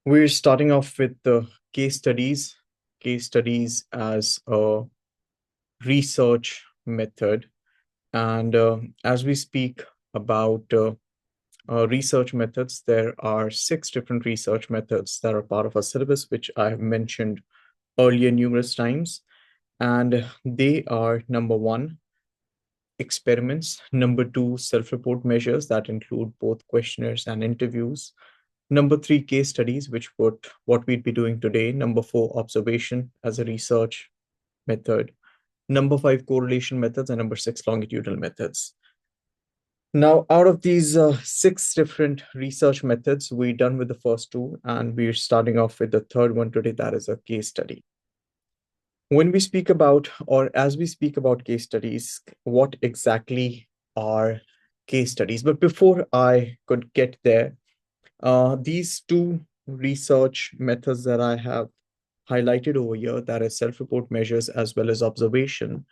We're starting off with the case studies as a research method. And as we speak about research methods, there are 6 different research methods that are part of our syllabus, which I have mentioned earlier numerous times. And they are number one, experiments, number two, self-report measures that include both questionnaires and interviews. Number three, case studies, which would what we'd be doing today. Number four, observation as a research method. Number five, correlation methods, and number six, longitudinal methods. Now, out of these 6 different research methods, we're done with the first two, and we're starting off with the third one today, that is a case study. When we speak about, or as we speak about case studies, what exactly are case studies? But before I could get there, these two research methods that I have highlighted over here, that is self-report measures as well as observation,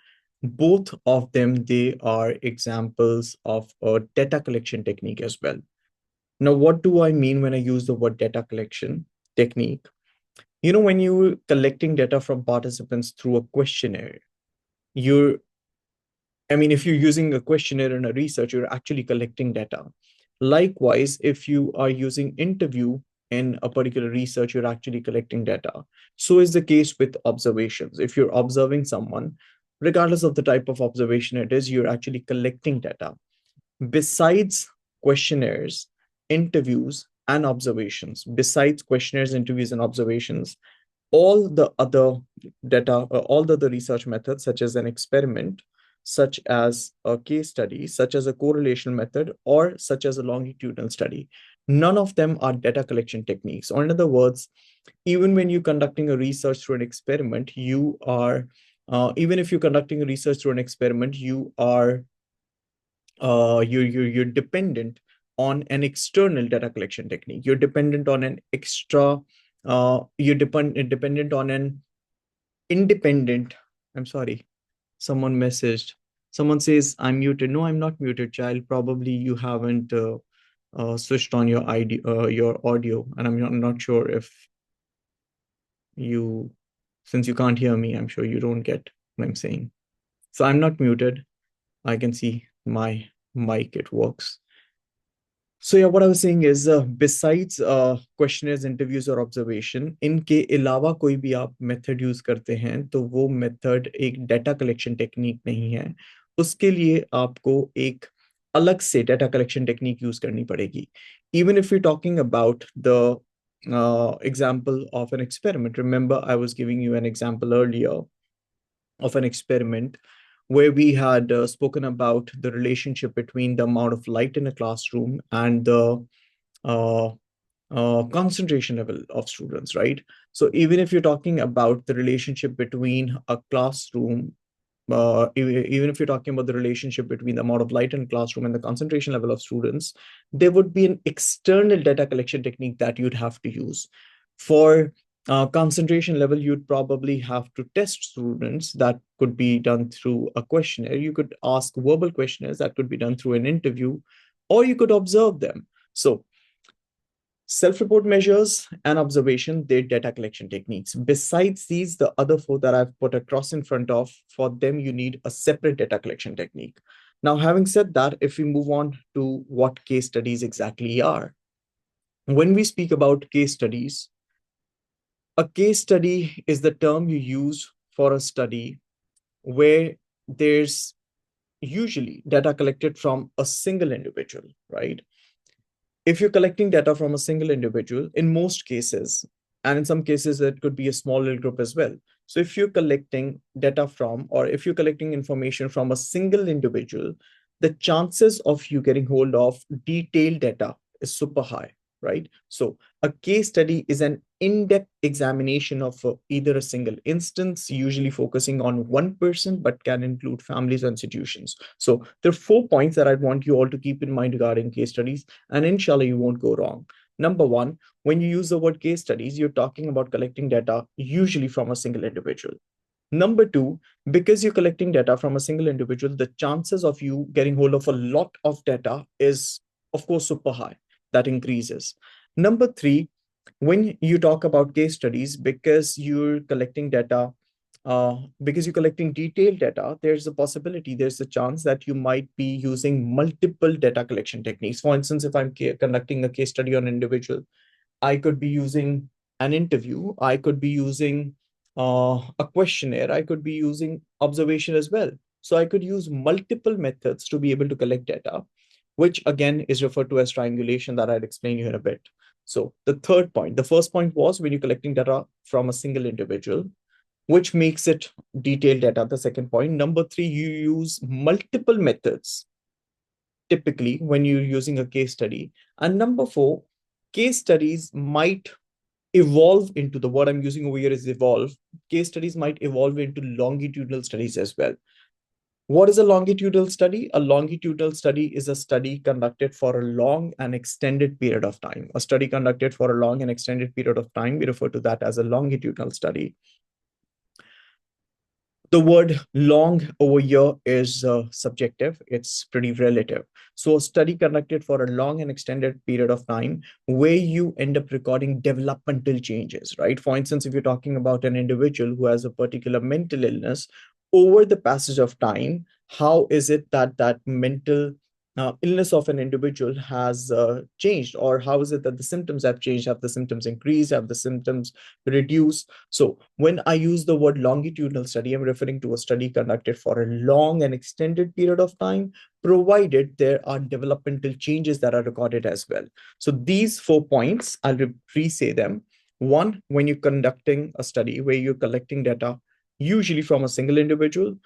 both of them, they are examples of a data collection technique as well. Now, what do I mean when I use the word data collection technique? When you're collecting data from participants through a questionnaire, you're if you're using a questionnaire in a research, you're actually collecting data. Likewise, if you are using interview in a particular research, you're actually collecting data. So is the case with observations. If you're observing someone, regardless of the type of observation it is, you're actually collecting data. Besides questionnaires, interviews, and observations, besides questionnaires, interviews, and observations, all the other data, all the other research methods, such as an experiment, such as a case study, such as a correlation method, or such as a longitudinal study, none of them are data collection techniques. Or in other words, even when you're conducting a research through an experiment, even if you're conducting a research through an experiment, you're dependent on an external data collection technique. You're dependent on an extra you're dependent on an independent. I'm sorry, someone messaged. Someone says I'm muted. No, I'm not muted, child. Probably you haven't switched on your audio, and I'm not sure if you, since you can't hear me, I'm sure you don't get what I'm saying. So I'm not muted. I can see my mic, it works. So yeah, what I was saying is, besides questionnaires, interviews और observation, इनके अलावा कोई भी आप method use करते हैं तो वो मेथड एक डाटा कलेक्शन टेक्निक नहीं है. उसके लिए आपको एक अलग से डाटा कलेक्शन टेक्निक यूज करनी पड़ेगी. Even if we're talking about the example of an experiment, remember I was giving you an example earlier of an experiment where we had spoken about the relationship between the amount of light in a classroom and the uh, concentration level of students, right? So even if you're talking about the relationship between a classroom, even if you're talking about the relationship between the amount of light in a classroom and the concentration level of students, there would be an external data collection technique that you'd have to use. For concentration level, you'd probably have to test students. That could be done through a questionnaire. You could ask verbal questionnaires. That could be done through an interview, or you could observe them. So self-report measures and observation, they're data collection techniques. Besides these, the other four that I've put across in front of, for them, you need a separate data collection technique. Now, having said that, if we move on to what case studies exactly are, when we speak about case studies, a case study is the term you use for a study where there's usually data collected from a single individual, right? If you're collecting data from a single individual, in most cases, and in some cases, it could be a small little group as well. So if you're collecting data from, or if you're collecting information from a single individual, the chances of you getting hold of detailed data is super high, right? So a case study is an in-depth examination of either a single instance, usually focusing on one person, but can include families and institutions. So there are 4 points that I want you all to keep in mind regarding case studies, and inshallah, you won't go wrong. Number one, when you use the word case studies, you're talking about collecting data usually from a single individual. Number two, because you're collecting data from a single individual, the chances of you getting hold of a lot of data is, of course, super high. That increases. Number three, When you talk about case studies, because you're collecting data, because you're collecting detailed data, there's a possibility, there's a chance that you might be using multiple data collection techniques. For instance, if I'm conducting a case study on an individual, I could be using an interview, I could be using a questionnaire, I could be using observation as well. So I could use multiple methods to be able to collect data, which again is referred to as triangulation that I'll explain you in a bit. So the third point, the first point was when you're collecting data from a single individual, which makes it detailed data. The second point, number three, you use multiple methods typically when you're using a case study. And number four, case studies might evolve into, the word I'm using over here is evolve. Case studies might evolve into longitudinal studies as well. What is a longitudinal study? A longitudinal study is a study conducted for a long and extended period of time. A study conducted for a long and extended period of time, we refer to that as a longitudinal study. The word long over here is subjective, it's pretty relative. So a study conducted for a long and extended period of time where you end up recording developmental changes, right? For instance, if you're talking about an individual who has a particular mental illness, over the passage of time, how is it that that mental illness of an individual has changed, or how is it that the symptoms have changed? Have the symptoms increased? Have the symptoms reduced? So when I use the word longitudinal study, I'm referring to a study conducted for a long and extended period of time, provided there are developmental changes that are recorded as well. So these 4 points, I'll re-say them. One, when you're conducting a study where you're collecting data, usually from a single individual.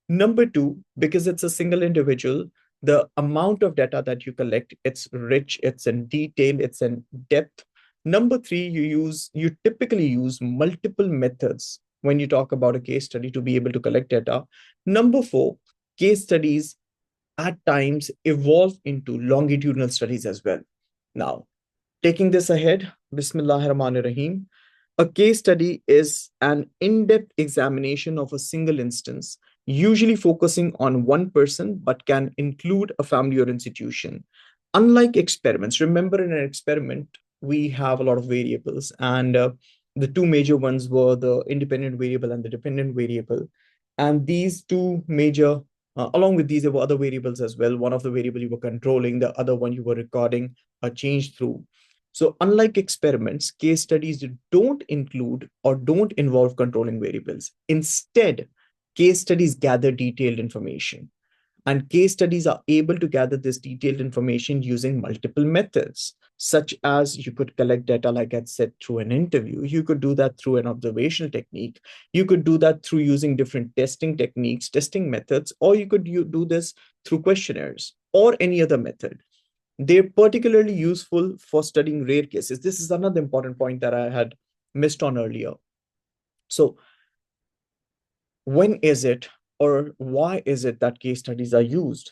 Number two, because it's a single individual, the amount of data that you collect, it's rich, it's in detail, it's in depth. Number three, you typically use multiple methods when you talk about a case study to be able to collect data. Number four, case studies at times evolve into longitudinal studies as well. Now, taking this ahead, Bismillahir Rahmanir Rahim. A case study is an in-depth examination of a single instance, usually focusing on one person, but can include a family or institution. Unlike experiments, remember in an experiment, we have a lot of variables, and the two major ones were the independent variable and the dependent variable. And these two major, along with these, there were other variables as well. One of the variable you were controlling, the other one you were recording a change through. So unlike experiments, case studies don't include or don't involve controlling variables. Instead, case studies gather detailed information. And case studies are able to gather this detailed information using multiple methods, such as you could collect data, like I said, through an interview. You could do that through an observational technique. You could do that through using different testing techniques, testing methods, or you could do this through questionnaires or any other method. They're particularly useful for studying rare cases. This is another important point that I had missed on earlier. So when is it, or why is it that case studies are used?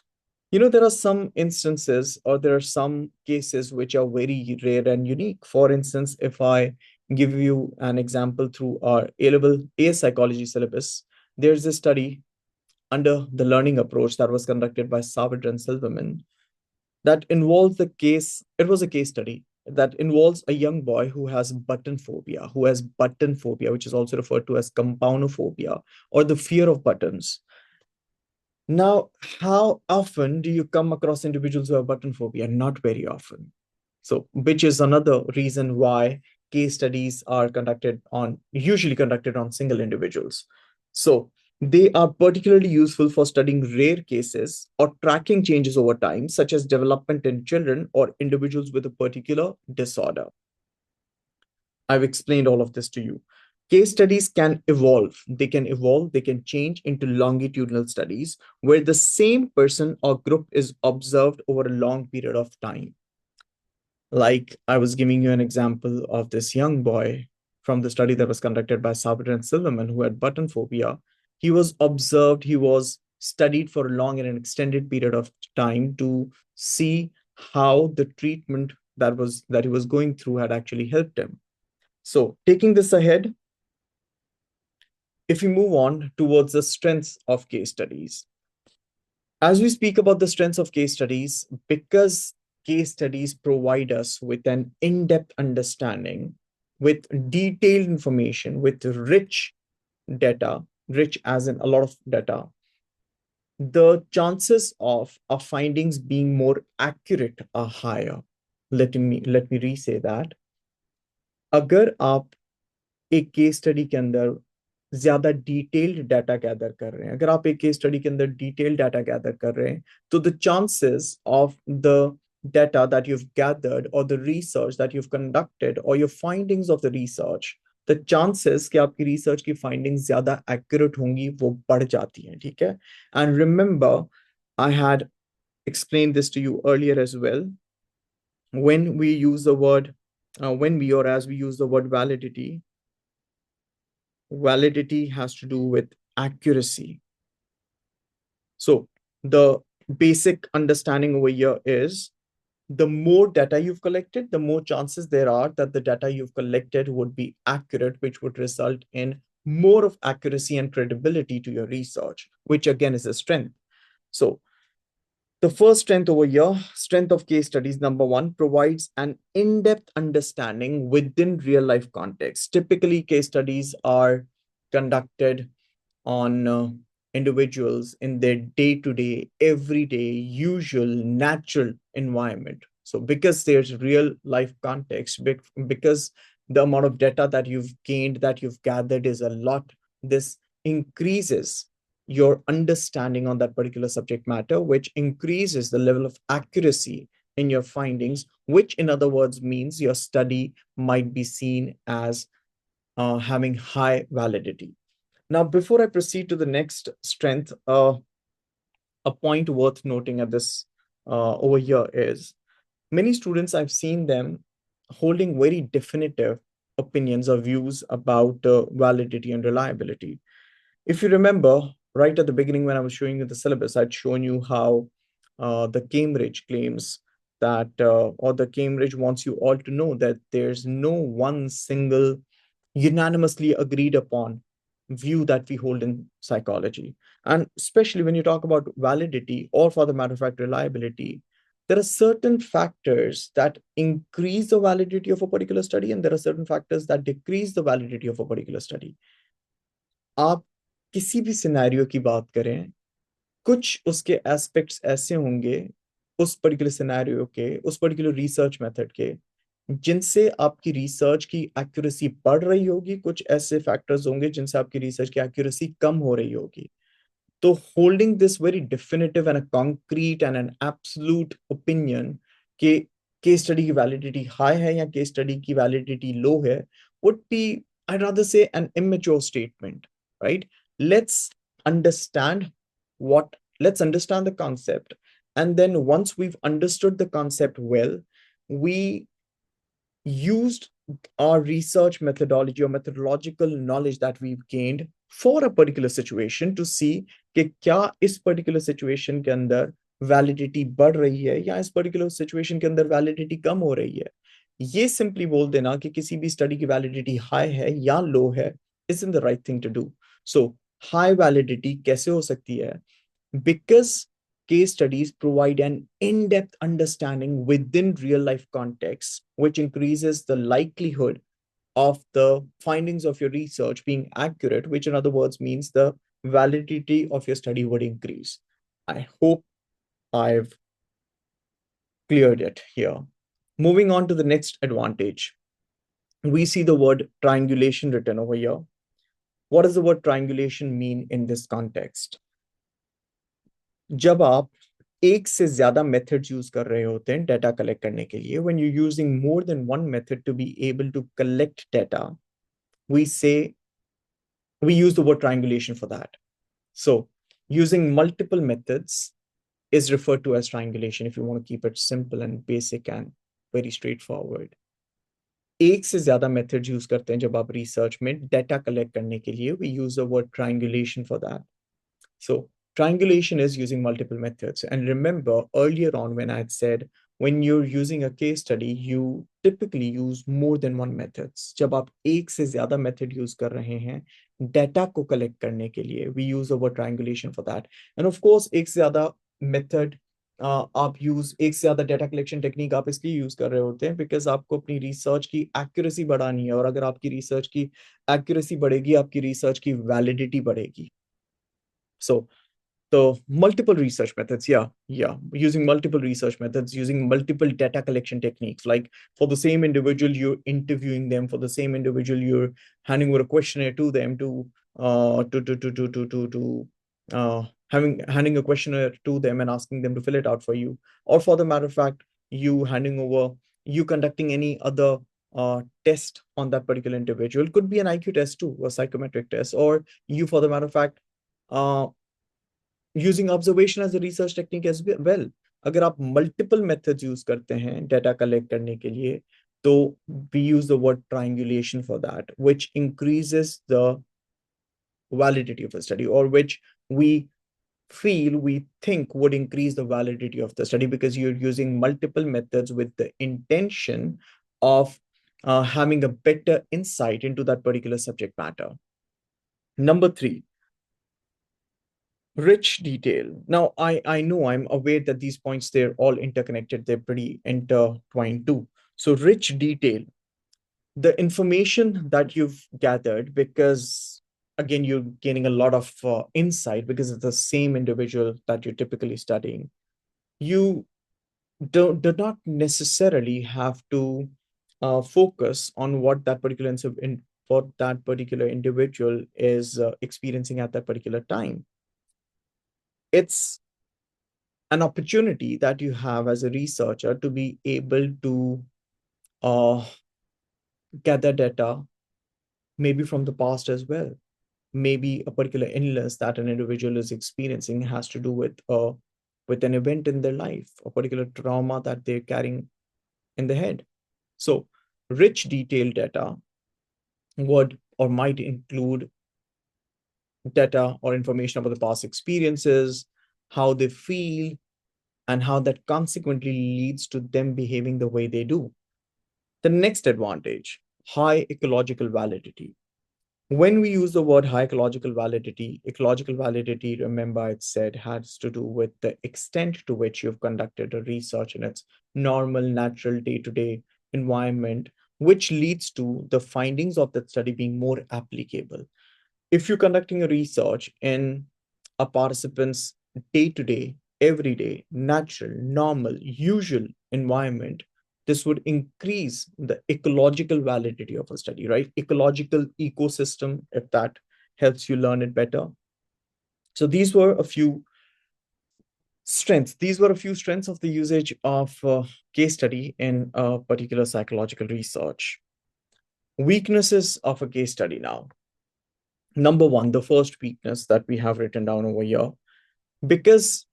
There are some instances, or there are some cases which are very rare and unique. For instance, if I give you an example through our A-level AS psychology syllabus, there's a study under the learning approach that was conducted by Savitr and Silverman that involves the case. It was a case study that involves a young boy who has button phobia, which is also referred to as compaunophobia, or the fear of buttons. Now, how often do you come across individuals who have button phobia? Not very often. So, which is another reason why case studies are usually conducted on single individuals. So, they are particularly useful for studying rare cases or tracking changes over time, such as development in children or individuals with a particular disorder. I've explained all of this to you. Case studies can evolve. They can change into longitudinal studies where the same person or group is observed over a long period of time. Like I was giving you an example of this young boy from the study that was conducted by Savitr and Silverman who had button phobia. He was observed, he was studied for a long and an extended period of time to see how the treatment that he was going through had actually helped him. So taking this ahead, if we move on towards the strengths of case studies, as we speak about the strengths of case studies, because case studies provide us with an in-depth understanding, with detailed information, with rich data, rich as in a lot of data, the chances of our findings being more accurate are higher. Let me re-say that. अगर आप एक case study के अंदर ज्यादा detailed data gather कर रहे हैं, अगर आप एक केस स्टडी के अंदर डिटेल्ड डाटा गैदर कर रहे हैं, तो the chances of the data that you've gathered or the research that you've conducted or your findings of the research, the chances कि आपकी research की findings ज्यादा accurate होंगी वो बढ़ जाती हैं, ठीक है? And remember, I had explained this to you earlier as well. When we use the word, when we or as we use the word validity, validity has to do with accuracy. So the basic understanding over here is the more data you've collected, the more chances there are that the data you've collected would be accurate, which would result in more of accuracy and credibility to your research, which again is a strength. So the first strength over here, strength of case studies, number one, provides an in-depth understanding within real-life context. Typically, case studies are conducted on individuals in their day-to-day, everyday, usual, natural environment. So because there's real life context, because the amount of data that you've gained, that you've gathered is a lot, this increases your understanding on that particular subject matter, which increases the level of accuracy in your findings, which in other words means your study might be seen as having high validity. Now, before I proceed to the next strength, a point worth noting at this over here is many students, I've seen them holding very definitive opinions or views about validity and reliability. If you remember, right at the beginning when I was showing you the syllabus, I'd shown you how the Cambridge claims that, or the Cambridge wants you all to know that there's no one single unanimously agreed upon view that we hold in psychology. And especially when you talk about validity or for the matter of fact, reliability, there are certain factors that increase the validity of a particular study and there are certain factors that decrease the validity of a particular study. आप किसी भी scenario की बात करें, कुछ उसके aspects ऐसे होंगे उस पर्टिकुलर सिनेरियो के, उस पर्टिकुलर रिसर्च मेथड के, जिनसे आपकी रिसर्च की एक्यूरेसी बढ़ रही होगी, कुछ ऐसे फैक्टर्स होंगे जिनसे आपकी रिसर्च की एक्यूरेसी कम हो रही होगी. तो holding this very definitive and a concrete and an absolute opinion कि केस स्टडी की वैलिडिटी हाई है या केस स्टडी की वैलिडिटी लो है would be, I'd rather say, an immature statement, right? Let's understand let's understand the concept. And then once we've understood the concept well, we used our research methodology or methodological knowledge that we've gained for a particular situation to see कि क्या इस particular situation के अंदर validity बढ़ रही है या इस particular situation के अंदर validity कम हो रही है. ये simply बोल देना कि किसी भी study की validity high है या low है isn't the right thing to do. So high validity कैसे हो सकती है? Because case studies provide an in-depth understanding within real-life contexts, which increases the likelihood of the findings of your research being accurate, which in other words means the validity of your study would increase. I hope I've cleared it here. Moving on to the next advantage, we see the word triangulation written over here. What does the word triangulation mean in this context? जब आप एक से ज्यादा methods use कर रहे होते हैं data collect करने के लिए, when you using more than one method to be able to collect data, we use the word triangulation for that. So using multiple methods is referred to as triangulation, if you want to keep it simple and basic and very straightforward. एक से ज्यादा methods use करते हैं जब आप research में data collect करने के लिए, we use the word triangulation for that. So triangulation is using multiple methods. And remember earlier on when I had said, when you're using a case study, you typically use more than one methods. जब आप एक से ज्यादा method use कर रहे हैं data को collect करने के लिए, we use the word triangulation for that. And of course, एक से ज्यादा method आप यूज एक से ज्यादा डेटा कलेक्शन टेक्निक आप इसलिए यूज कर रहे होते हैं बिकॉज आपको अपनी रिसर्च की एक्यूरेसी बढ़ानी है, और अगर आपकी रिसर्च की एक्यूरेसी बढ़ेगी आपकी रिसर्च की वैलिडिटी बढ़ेगी. सो so multiple research methods, yeah, using multiple research methods, using multiple data collection techniques. Like for the same individual, you're interviewing them. For the same individual, you're handing over a questionnaire to them uh, handing a questionnaire to them and asking them to fill it out for you. Or for the matter of fact, you conducting any other test on that particular individual. Could be an IQ test too, a psychometric test, or you, for the matter of fact, uh, using observation as a research technique as well. अगर आप multiple methods use करते हैं data collect करने के लिए, तो we use the word triangulation for that, which increases the validity of a study, or which we think would increase the validity of the study, because you're using multiple methods with the intention of having a better insight into that particular subject matter. Number 3, rich detail. Now, I know, I'm aware that these points, they're all interconnected, they're pretty intertwined too. So rich detail, the information that you've gathered, because again you're gaining a lot of insight because it's the same individual that you're typically studying. You do not necessarily have to focus on what that particular what that particular individual is experiencing at that particular time. It's an opportunity that you have as a researcher to be able to uh, gather data, maybe from the past as well. Maybe a particular illness that an individual is experiencing has to do with an event in their life, a particular trauma that they're carrying in the head. So rich detailed data would or might include data or information about the past experiences, how they feel, and how that consequently leads to them behaving the way they do. The next advantage, high ecological validity. When we use the word high ecological validity, remember it said, has to do with the extent to which you've conducted a research in its normal, natural, day-to-day environment, which leads to the findings of that study being more applicable. If you're conducting a research in a participant's day-to-day, everyday, natural, normal, usual environment, this would increase the ecological validity of a study, right? Ecological ecosystem, if that helps you learn it better. So these were a few strengths. These were a few strengths of the usage of case study in a particular psychological research. Weaknesses of a case study now. Number one, the first weakness that we have written down over here, because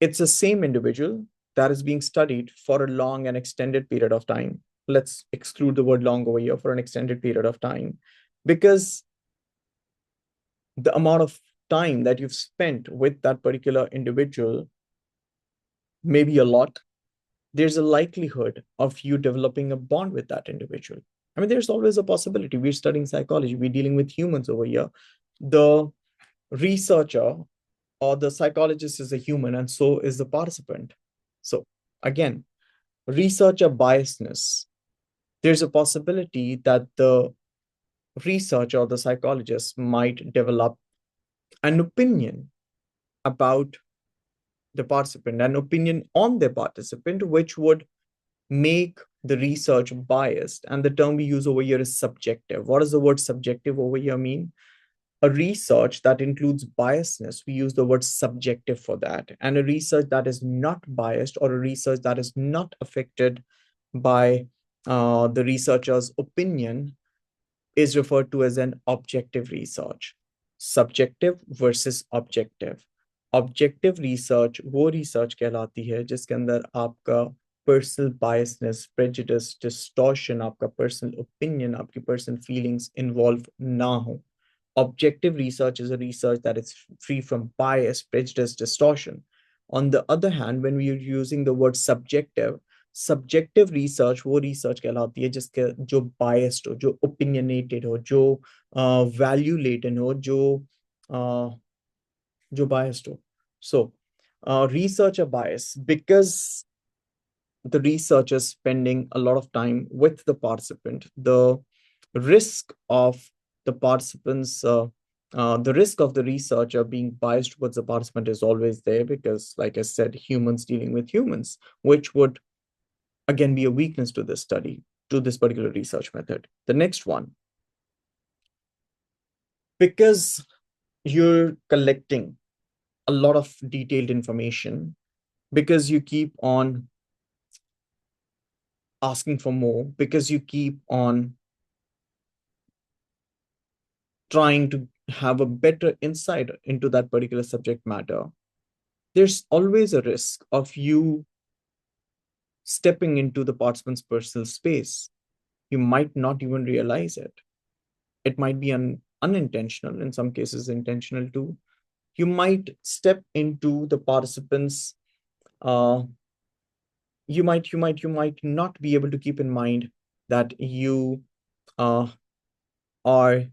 it's the same individual that is being studied for a long and extended period of time. Let's exclude the word long over here, for an extended period of time, because the amount of time that you've spent with that particular individual may be a lot. There's a likelihood of you developing a bond with that individual. I mean, there's always a possibility. We're studying psychology, we're dealing with humans over here. The researcher or the psychologist is a human, and so is the participant. So again, researcher biasness. There's a possibility that the researcher or the psychologist might develop an opinion about the participant, an opinion on the participant, which would make the research biased. And the term we use over here is subjective. What does the word subjective over here mean? A research that includes biasness, we use the word subjective for that. And a research that is not biased, or a research that is not affected by the researcher's opinion, is referred to as an objective research. Subjective versus objective. Objective research वो research कहलाती है जिसके अंदर आपका personal biasness, prejudice, distortion, आपका personal opinion, आपकी personal feelings involve ना हो. Objective research is a research that is free from bias, prejudice, distortion. On the other hand, when we are using the word subjective research वो research कहलाती है जिसके जो biased हो, जो opinionated हो, जो value laden हो, जो biased हो. So Researcher bias, because the researcher is spending a lot of time with the participant, risk of the participants, the risk of the researcher being biased towards the participant is always there because, like I said, humans dealing with humans, which would again be a weakness to this study, to this particular research method. The next one, because you're collecting a lot of detailed information, because you keep on asking for more, because you keep on trying to have a better insight into that particular subject matter, there's always a risk of you stepping into the participant's personal space. You might not even realize it. It might be unintentional, in some cases, intentional too. You might step into the participants. You might not be able to keep in mind that you uh, are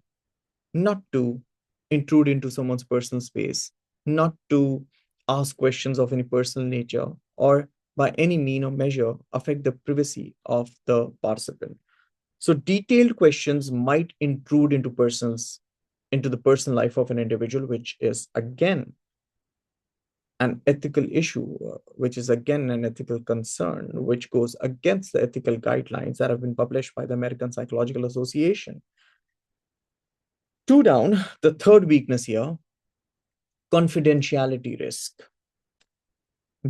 not to intrude into someone's personal space, not to ask questions of any personal nature, or by any mean or measure affect the privacy of the participant. So detailed questions might intrude into the personal life of an individual, which is again an ethical issue, which is again an ethical concern, which goes against the ethical guidelines that have been published by the American Psychological Association. Two down, the third weakness here, confidentiality risk.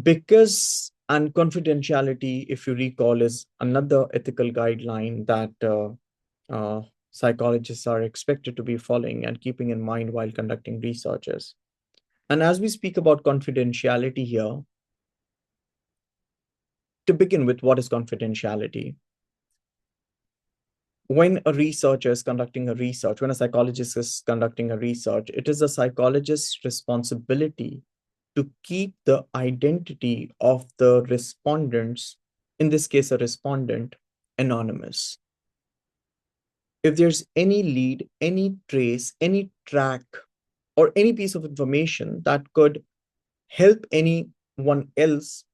Because, and confidentiality, if you recall, is another ethical guideline that psychologists are expected to be following and keeping in mind while conducting researches. And as we speak about confidentiality here, to begin with, what is confidentiality? When a researcher is conducting a research, when a psychologist is conducting a research, it is a psychologist's responsibility to keep the identity of the respondents, in this case, a respondent, anonymous. If there's any lead, any trace, any track, or any piece of information that could help anyone else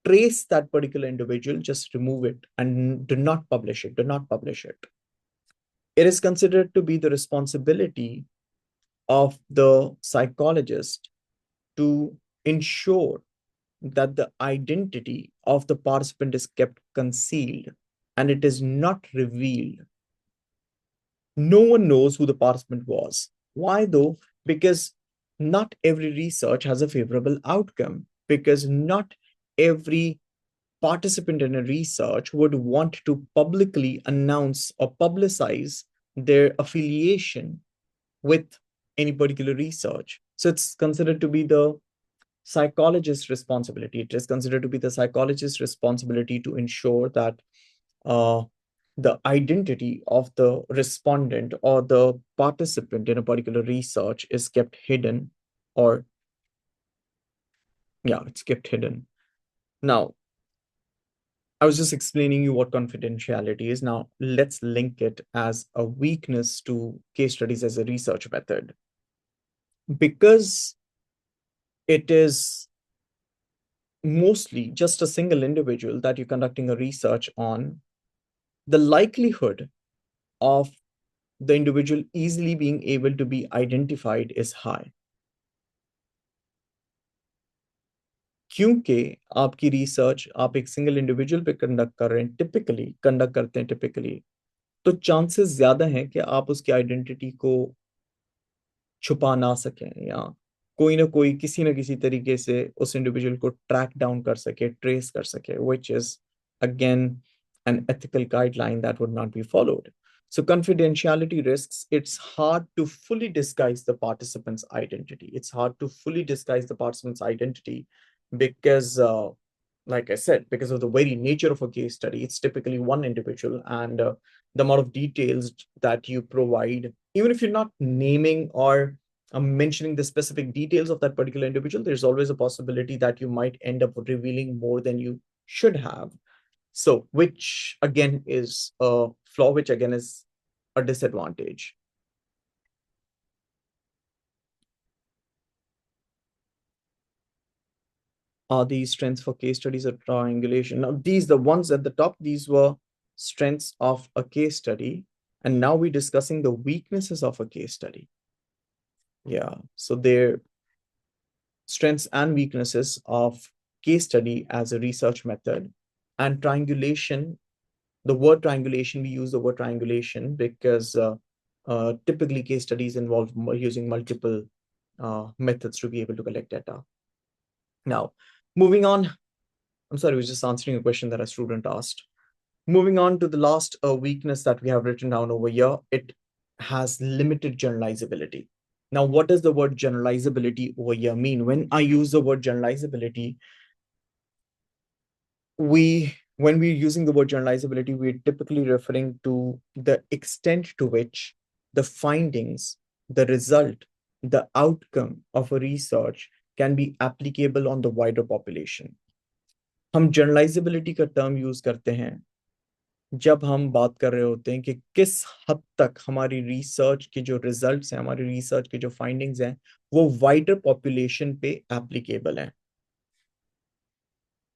trace that particular individual, just remove it and do not publish it. Do not publish it. It is considered to be the responsibility of the psychologist to ensure that the identity of the participant is kept concealed and it is not revealed. No one knows who the participant was. Why though? Because not every research has a favorable outcome, because not every participant in a research would want to publicly announce or publicize their affiliation with any particular research. So it's considered to be the psychologist's responsibility. It is considered to be the psychologist's responsibility to ensure that uh, the identity of the respondent or the participant in a particular research is kept hidden, or yeah, it's kept hidden. Now, I was just explaining you what confidentiality is. Now, let's link it as a weakness to case studies as a research method. Because it is mostly just a single individual that you're conducting a research on, the likelihood of the individual easily being able to be identified is high. क्योंकि आपकी research आप एक single individual पे conduct कर रहे हैं, typically conduct करते हैं टिपिकली, तो चांसेस ज्यादा हैं कि आप उसकी आइडेंटिटी को छुपा ना सकें, या कोई ना कोई किसी ना किसी तरीके से उस इंडिविजुअल को ट्रैक डाउन कर सके, ट्रेस कर सके, which is again an ethical guideline that would not be followed. So confidentiality risks, it's hard to fully disguise the participant's identity. It's hard to fully disguise the participant's identity because like I said, because of the very nature of a case study, it's typically one individual, and the amount of details that you provide, even if you're not naming or mentioning the specific details of that particular individual, there's always a possibility that you might end up revealing more than you should have. So, which again is a flaw, which again is a disadvantage. are these strengths for case studies or triangulation? Now, the ones at the top, these were strengths of a case study. And now we're discussing the weaknesses of a case study. Yeah, so their strengths and weaknesses of case study as a research method. And triangulation, the word triangulation, we use the word triangulation because typically case studies involve using multiple methods to be able to collect data. Now, moving on, I'm sorry, I was just answering a question that a student asked. Moving on to the last weakness that we have written down over here, it has limited generalizability. Now, what does the word generalizability over here mean? When I use the word generalizability, when we're using the word generalizability, we're typically referring to the extent to which the findings, the result, the outcome of a research can be applicable on the wider population. हम generalizability का term use करते हैं जब हम बात कर रहे होते हैं कि किस हद तक हमारी रिसर्च के जो रिजल्ट्स हैं, हमारी रिसर्च के जो फाइंडिंग्स हैं, वो वाइडर पॉपुलेशन पे एप्लीकेबल हैं.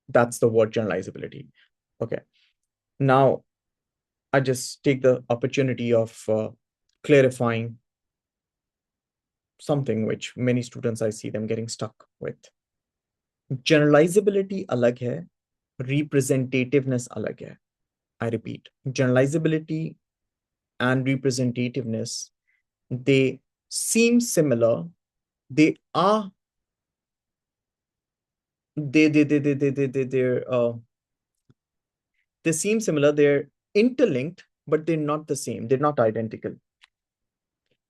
That's the word generalizability. Okay. Now, I just take the opportunity of clarifying something which many students I see them getting stuck with. Generalizability अलग है, representativeness अलग है. I repeat, generalizability and representativeness, they seem similar. They are they seem similar. They're interlinked, but they're not the same. They're not identical.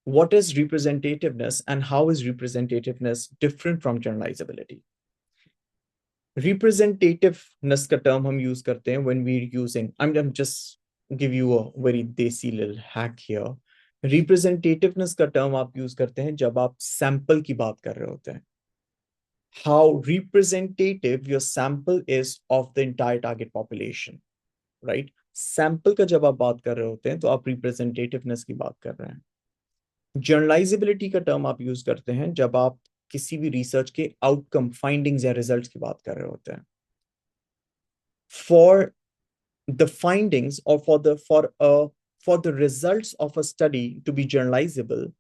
What is representativeness and how is representativeness different from generalizability? Representativeness का term हम use करते हैं when we're using, I'm just give you a very desi little hack here. Representativeness का term आप use करते हैं जब आप sample की बात कर रहे होते हैं. How representative your sample is of the entire target population, right? Sample का जब आप बात कर रहे होते हैं तो आप representativeness की बात कर रहे हैं. Generalizability का term आप use करते हैं जब आप किसी भी research के outcome, findings या results की बात कर रहे होते हैं. For the findings or for the results of a study to be generalizable,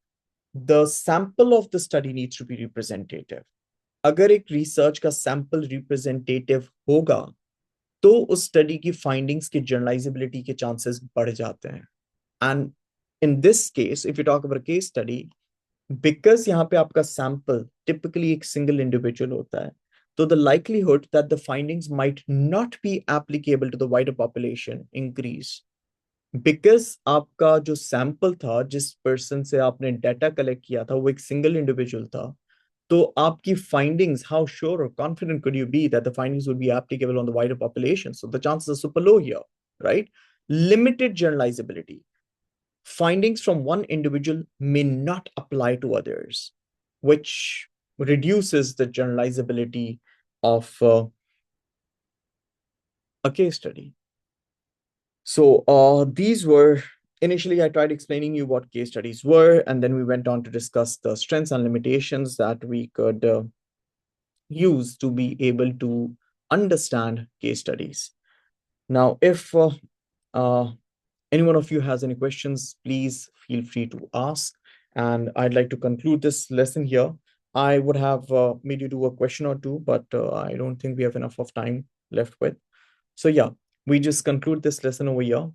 the sample of the study needs to be representative. अगर एक रिसर्च का सैंपल रिप्रेजेंटेटिव होगा तो उस स्टडी की फाइंडिंग्स की जनरलाइजेबिलिटी के चांसेस बढ़ जाते हैं. And in this case if you talk about case study, because यहाँ पे आपका सैंपल टिपिकली एक सिंगल इंडिविजुअल होता है, तो the likelihood that the findings might not be applicable to the wider population increase. Because आपका जो सैंपल था, जिस पर्सन से आपने डाटा कलेक्ट किया था, वो एक सिंगल इंडिविजुअल था, तो आपकी findings, how sure or confident could you be that the findings would be applicable on the wider population? So the chances are super low here, right? Limited generalizability. Findings from one individual may not apply to others, which reduces the generalizability of a case study. So these were, initially I tried explaining you what case studies were, and then we went on to discuss the strengths and limitations that we could use to be able to understand case studies. Now, if any one of you has any questions, please feel free to ask. And I'd like to conclude this lesson here. I would have made you do a question or two, but I don't think we have enough of time left with. So yeah, we just conclude this lesson over here.